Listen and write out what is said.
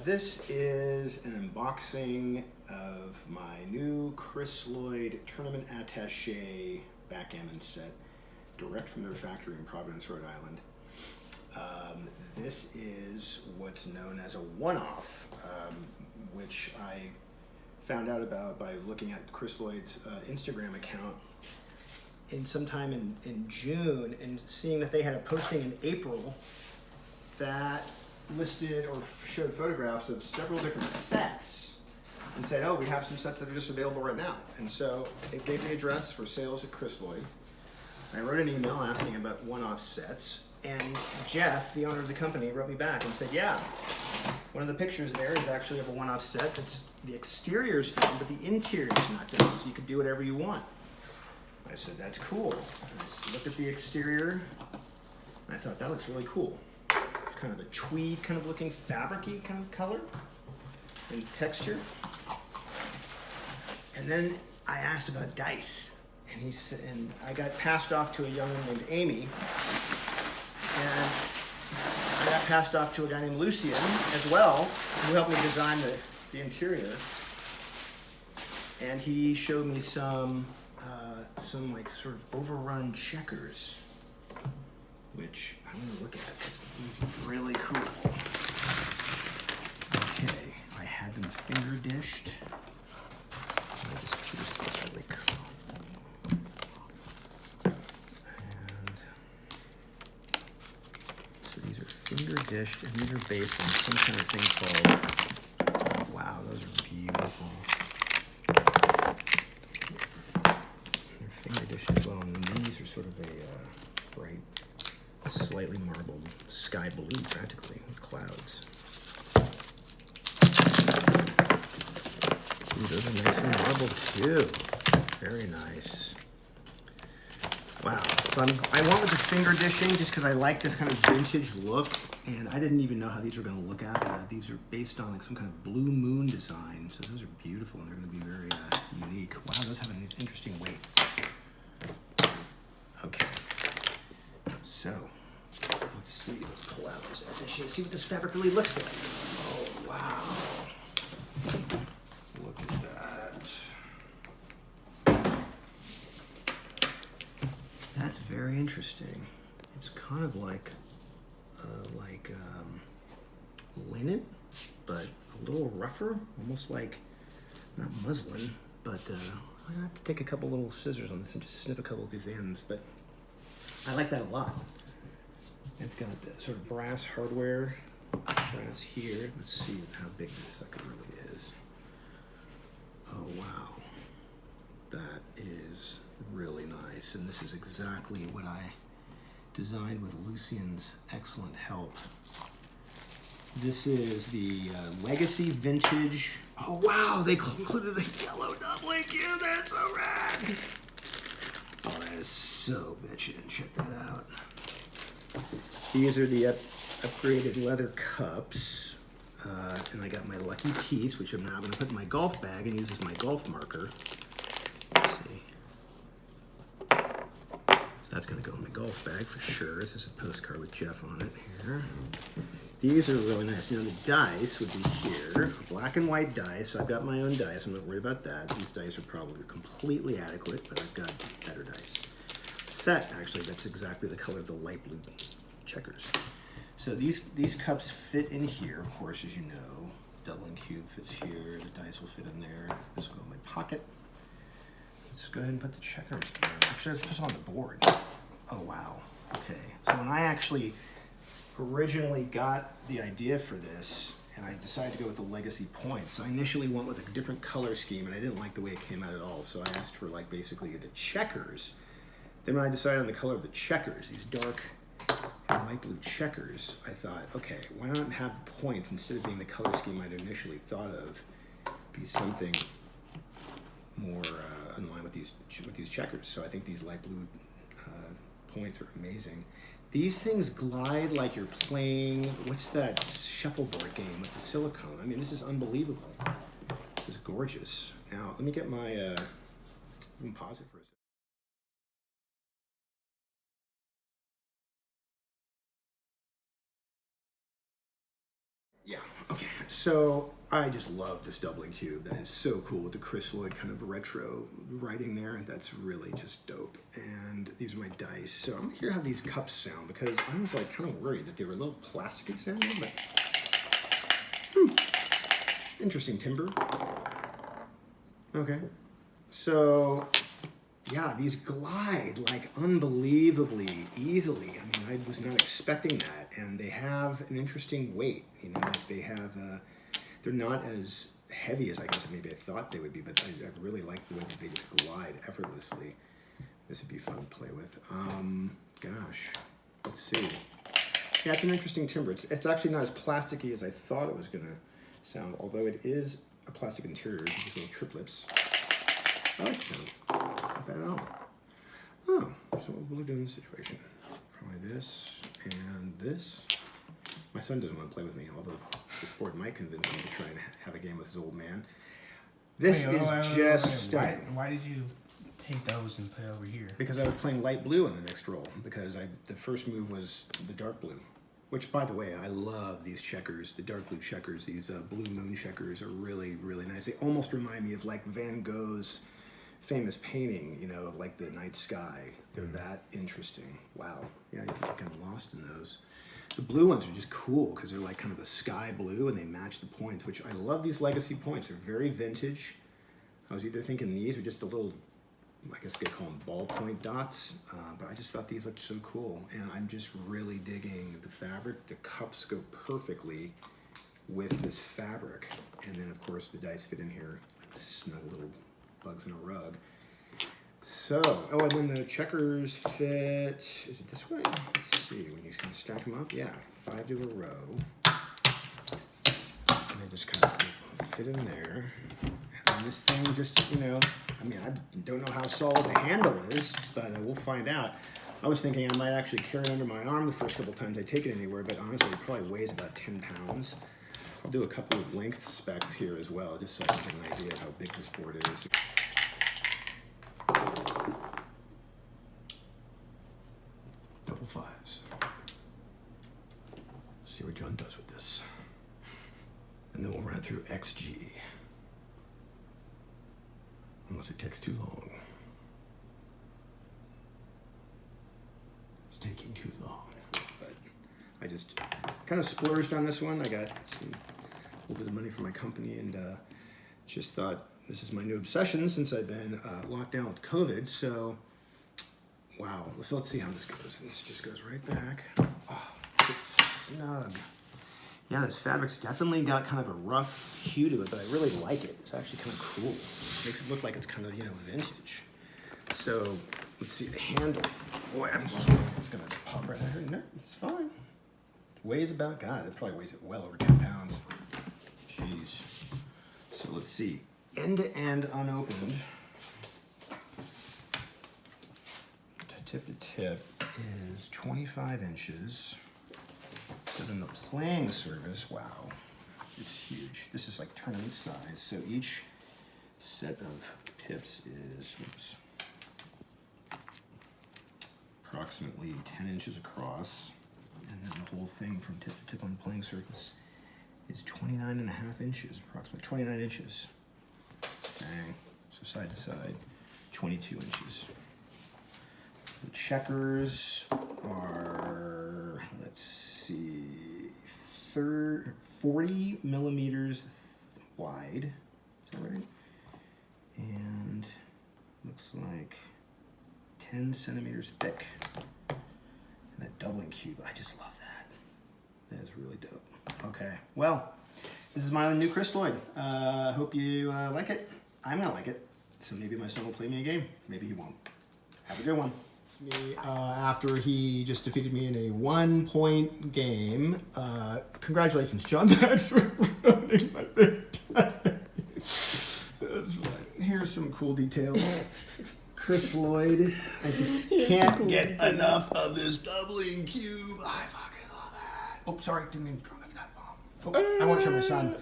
This is an unboxing of my new Crisloid Tournament Attaché backgammon set, direct from their factory in Providence, Rhode Island. This is what's known as a one-off, which I found out about by looking at Crisloid's Instagram account sometime in June and seeing that they had a posting in April that listed or showed photographs of several different sets and said, oh, we have some sets that are just available right now. And so it gave me an address for sales at Crisloid. I wrote an email asking about one-off sets, and Jeff, the owner of the company, wrote me back and said, yeah, one of the pictures there is actually of a one-off set. The exterior's done, but the interior's not done, so you can do whatever you want. I said, that's cool. I looked at the exterior, and I thought, that looks really cool. It's kind of a tweed kind of looking fabric-y kind of color and texture. And then I asked about dice, and he said, and I got passed off to a young woman named Amy, and I got passed off to a guy named Lucien as well, who helped me design the interior. And he showed me some like sort of overrun checkers, which I'm gonna look at because these are really cool. Okay, I had them finger dished. I just pierced this really cool. And so these are finger dished, and these are based on some kind of thing called, oh, wow, those are beautiful. They're finger dished as well, and these are sort of a bright, slightly marbled sky blue, practically, with clouds. Ooh, those are nice and marbled too. Very nice. Wow. So I went with the finger dishing just because I like this kind of vintage look, and I didn't even know how these were going to look at. These are based on like some kind of blue moon design, so those are beautiful, and they're going to be very unique. Wow, those have an interesting weight. Okay. So, let's see, let's pull out this attaché, see what this fabric really looks like. Oh, wow. Look at that. That's very interesting. It's kind of like linen, but a little rougher, almost like, not muslin, but I have to take a couple little scissors on this and just snip a couple of these ends, but I like that a lot. It's got the sort of brass hardware, brass here. Let's see how big this sucker really is. Oh, wow. That is really nice, and this is exactly what I designed with Lucien's excellent help. This is the Legacy Vintage. Oh, wow, they included a yellow doubling cue. That's so rad. Oh, that is so bitchin'. Check that out. These are the upgraded leather cups. And I got my lucky piece, which I'm now going to put in my golf bag and use as my golf marker. Let's see. So that's going to go in my golf bag for sure. This is a postcard with Jeff on it here. These are really nice. Now the dice would be here, black and white dice. I've got my own dice. I'm not worried about that. These dice are probably completely adequate, but I've got better dice. Set, actually, that's exactly the color of the light blue checkers. So these cups fit in here, of course, as you know. Doubling cube fits here. The dice will fit in there. This will go in my pocket. Let's go ahead and put the checkers in. Actually, let's put this on the board. Oh, wow. Okay. So when I actually originally got the idea for this, and I decided to go with the legacy points. I initially went with a different color scheme, and I didn't like the way it came out at all, so I asked for like basically the checkers. Then when I decided on the color of the checkers, these dark light blue checkers, I thought, okay, why not have the points, instead of being the color scheme I'd initially thought of, be something more in line with these checkers. So I think these light blue points are amazing. These things glide like you're playing, what's that shuffleboard game with the silicone? I mean, this is unbelievable. This is gorgeous. Now, let me get my, let me pause it for a second. Yeah, Okay, so I just love this doubling cube. That is so cool with the Crisloid kind of retro writing there. That's really just dope. And these are my dice. So I'm gonna hear how these cups sound because I was like kind of worried that they were a little plasticky sounding, but interesting timbre. Okay, so yeah, these glide like unbelievably easily. I mean, I was not expecting that, and they have an interesting weight. You know, like they have, they're not as heavy as I guess maybe I thought they would be, but I really like the way that they just glide effortlessly. This would be fun to play with. Gosh, let's see. Yeah, it's an interesting timbre. It's actually not as plasticky as I thought it was gonna sound, although it is a plastic interior, these little triplets. I like the sound. Not bad at all. Oh, so what will we do in this situation? Probably this and this. My son doesn't want to play with me, although this board might convince him to try and have a game with his old man. This is just stunning. Why did you take those and put it over here? Because I was playing light blue in the next roll, because the first move was the dark blue. Which, by the way, I love these checkers, the dark blue checkers. These blue moon checkers are really, really nice. They almost remind me of like Van Gogh's famous painting, you know, of like the night sky. They're that interesting. Wow. Yeah, you can get kind of lost in those. The blue ones are just cool because they're like kind of the sky blue and they match the points, which I love these legacy points. They're very vintage. I was either thinking these or just the little, I guess you could call them ballpoint dots, but I just thought these looked so cool. And I'm just really digging the fabric. The cups go perfectly with this fabric. And then of course the dice fit in here, like snug little bugs in a rug. So, oh, and then the checkers fit, is it this way? Let's see, when you kind of stack them up, yeah, 5 to a row. And they just kind of fit in there. And this thing just, you know, I mean, I don't know how solid the handle is, but we'll find out. I was thinking I might actually carry it under my arm the first couple times I take it anywhere, but honestly, it probably weighs about 10 pounds. I'll do a couple of length specs here as well, just so I can get an idea of how big this board is. Double fives. Let's see what John does with this. And then we'll run through XG. Unless it takes too long. It's taking too long. But I just kind of splurged on this one. I got a little bit of money from my company and just thought this is my new obsession since I've been locked down with COVID. So, wow. So let's see how this goes. This just goes right back. Oh, it's snug. Yeah, this fabric's definitely got kind of a rough hue to it, but I really like it. It's actually kind of cool. It makes it look like it's kind of, you know, vintage. So, let's see the handle. Boy, I'm just thinking it's gonna pop right out here. No, it's fine. It weighs about, God, it probably weighs it well over 10 pounds. Jeez. So let's see. End to end unopened. Tip to tip is 25 inches. So then the playing surface, wow, it's huge. This is like tournament size. So each set of pips is approximately 10 inches across. And then the whole thing from tip to tip on the playing surface is 29.5 inches, approximately 29 inches. Dang. So side to side, 22 inches. The checkers are, let's see, 40 millimeters wide. Is that right? And looks like 10 centimeters thick. And that doubling cube, I just love that. That is really dope. Okay, well, this is my new Crisloid. Hope you like it. I'm gonna like it. So maybe my son will play me a game. Maybe he won't. Have a good one. After he just defeated me in a 1-point game. Congratulations, John. Thanks for running my big time. That's fine. Here's some cool details. Crisloid. I just can't get enough of this doubling cube. I fucking love that. Oh, sorry, didn't mean to drop a flat bomb. Oh, I want to show my son.